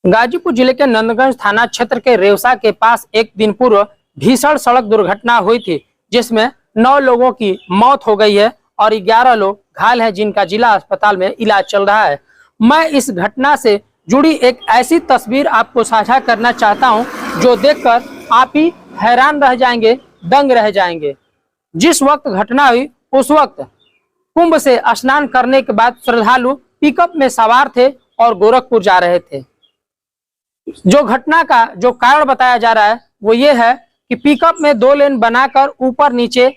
गाजीपुर जिले के नंदगंज थाना क्षेत्र के रेवसा के पास एक दिन पूर्व भीषण सड़क दुर्घटना हुई थी, जिसमें 9 लोगों की मौत हो गई है और 11 लोग घायल हैं, जिनका जिला अस्पताल में इलाज चल रहा है। मैं इस घटना से जुड़ी एक ऐसी तस्वीर आपको साझा करना चाहता हूं, जो देखकर आप ही हैरान रह जाएंगे, दंग रह जाएंगे। जिस वक्त घटना हुई उस वक्त कुंभ से स्नान करने के बाद श्रद्धालु पिकअप में सवार थे और गोरखपुर जा रहे थे। जो घटना का जो कारण बताया जा रहा है वो ये है कि पिकअप में 2 लेन बनाकर ऊपर नीचे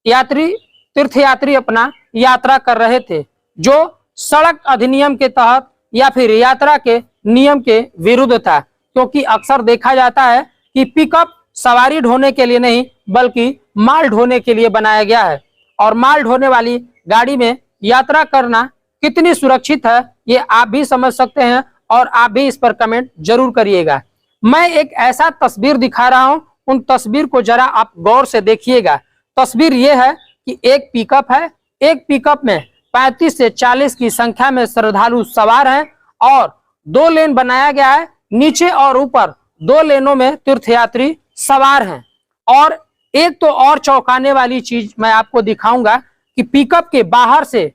तीर्थयात्री अपना यात्रा कर रहे थे, जो सड़क अधिनियम के तहत या फिर यात्रा के नियम के विरुद्ध था। क्योंकि अक्सर देखा जाता है कि पिकअप सवारी ढोने के लिए नहीं बल्कि माल ढोने के लिए बनाया गया है, और माल ढोने वाली गाड़ी में यात्रा करना कितनी सुरक्षित है ये आप भी समझ सकते हैं, और आप भी इस पर कमेंट जरूर करिएगा। मैं एक ऐसा तस्वीर दिखा रहा हूं, उन तस्वीर को जरा आप गौर से देखिएगा। तस्वीर ये है कि एक पिकअप है, एक पिकअप में 35 से 40 की संख्या में श्रद्धालु सवार हैं और 2 लेन बनाया गया है, नीचे और ऊपर 2 लेनों में तीर्थयात्री सवार हैं। और एक तो और चौंकाने वाली चीज मैं आपको दिखाऊंगा कि पिकअप के बाहर से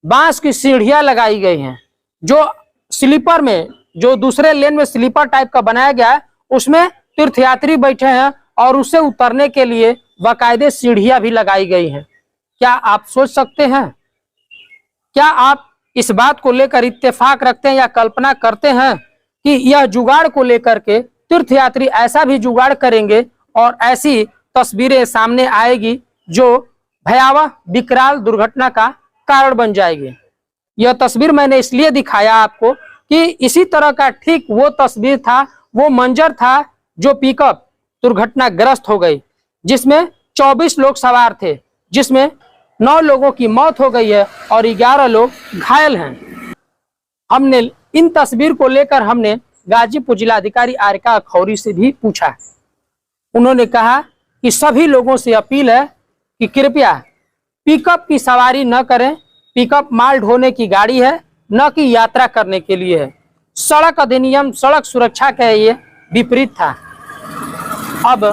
बांस की सीढ़ियां लगाई गई हैं, जो स्लीपर में, जो दूसरे लेन में स्लीपर टाइप का बनाया गया है, उसमें तीर्थयात्री बैठे हैं और उससे उतरने के लिए बाकायदे सीढ़ियां भी लगाई गई हैं। क्या आप सोच सकते हैं? क्या आप इस बात को लेकर इत्तेफाक रखते हैं या कल्पना करते हैं कि यह जुगाड़ को लेकर के तीर्थयात्री ऐसा भी जुगाड़ करेंगे और ऐसी तस्वीरें सामने आएगी जो भयावह विकराल दुर्घटना का कारण बन जाएगी। यह तस्वीर मैंने इसलिए दिखाया आपको कि इसी तरह का ठीक वो तस्वीर था, वो मंजर था जो पिकअप दुर्घटनाग्रस्त हो गई, जिसमें 24 लोग सवार थे, जिसमें 9 लोगों की मौत हो गई है और 11 लोग घायल हैं। हमने इन तस्वीर को लेकर हमने गाजीपुर जिलाधिकारी आरिका अखौरी से भी पूछा। उन्होंने कहा कि सभी लोगों से अपील है कि कृपया पिकअप की सवारी न करें। पिकअप माल ढोने की गाड़ी है, न कि यात्रा करने के लिए है। सड़क अधिनियम, सड़क सुरक्षा का ये विपरीत था। अब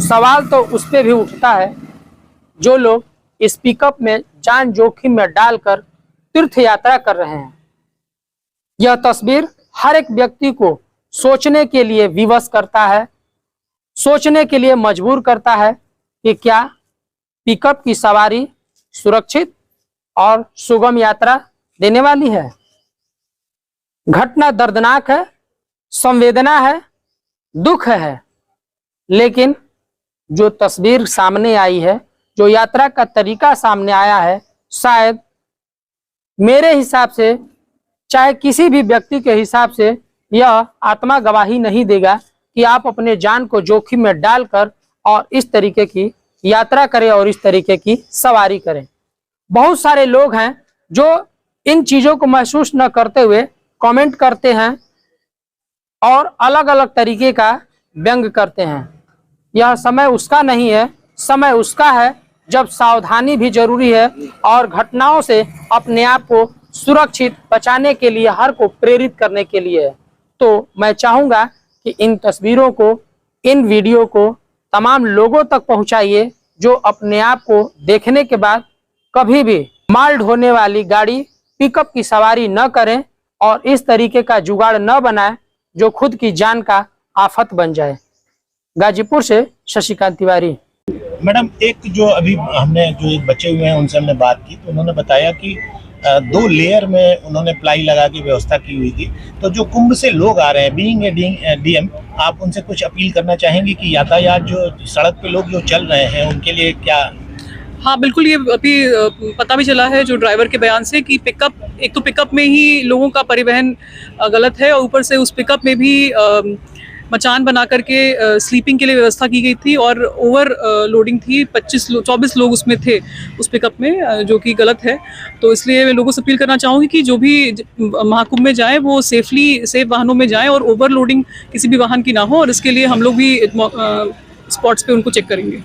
सवाल तो उस पे भी उठता है जो लोग इस पिकअप में जान जोखिम में डालकर तीर्थ यात्रा कर रहे हैं। यह तस्वीर हर एक व्यक्ति को सोचने के लिए विवश करता है, सोचने के लिए मजबूर करता है कि क्या पिकअप की सवारी सुरक्षित और सुगम यात्रा देने वाली है। घटना दर्दनाक है, संवेदना है, दुख है, लेकिन जो तस्वीर सामने आई है, जो यात्रा का तरीका सामने आया है, शायद मेरे हिसाब से, चाहे किसी भी व्यक्ति के हिसाब से, यह आत्मा गवाही नहीं देगा कि आप अपने जान को जोखिम में डालकर और इस तरीके की यात्रा करें और इस तरीके की सवारी करें। बहुत सारे लोग हैं जो इन चीजों को महसूस न करते हुए कमेंट करते हैं और अलग अलग तरीके का व्यंग करते हैं। यह समय उसका नहीं है, समय उसका है जब सावधानी भी जरूरी है और घटनाओं से अपने आप को सुरक्षित बचाने के लिए हर को प्रेरित करने के लिए है। तो मैं चाहूंगा कि इन तस्वीरों को, इन वीडियो को तमाम लोगों तक पहुंचाइए, जो अपने आप को देखने के बाद कभी भी माल ढोने वाली गाड़ी, पिकअप की सवारी न करें और इस तरीके का जुगाड़ न बनाएं जो खुद की जान का आफत बन जाए। गाजीपुर से शशिकांत तिवारी। मैडम, एक जो अभी हमने जो एक बचे हुए हैं उनसे हमने बात की, तो उन्होंने बताया कि 2 लेयर में उन्होंने प्लाई लगा के व्यवस्था की हुई थी। तो जो कुंभ से लोग आ रहे हैं, बीइंग ए डीएम, आप उनसे कुछ अपील करना चाहेंगे कि यातायात जो सड़क पे लोग जो चल रहे हैं उनके लिए क्या? हाँ बिल्कुल, ये अभी पता भी चला है जो ड्राइवर के बयान से कि एक तो पिकअप में ही लोगों का परिवहन गलत है, और ऊपर से उस पिकअप में भी मचान बना करके स्लीपिंग के लिए व्यवस्था की गई थी और ओवर लोडिंग थी। 24 लोग उसमें थे उस पिकअप में, जो कि गलत है। तो इसलिए मैं लोगों से अपील करना चाहूँगी कि जो भी महाकुंभ में जाएं वो सेफ वाहनों में जाएं और ओवरलोडिंग किसी भी वाहन की ना हो, और इसके लिए हम लोग भी स्पॉट्स पे उनको चेक करेंगे।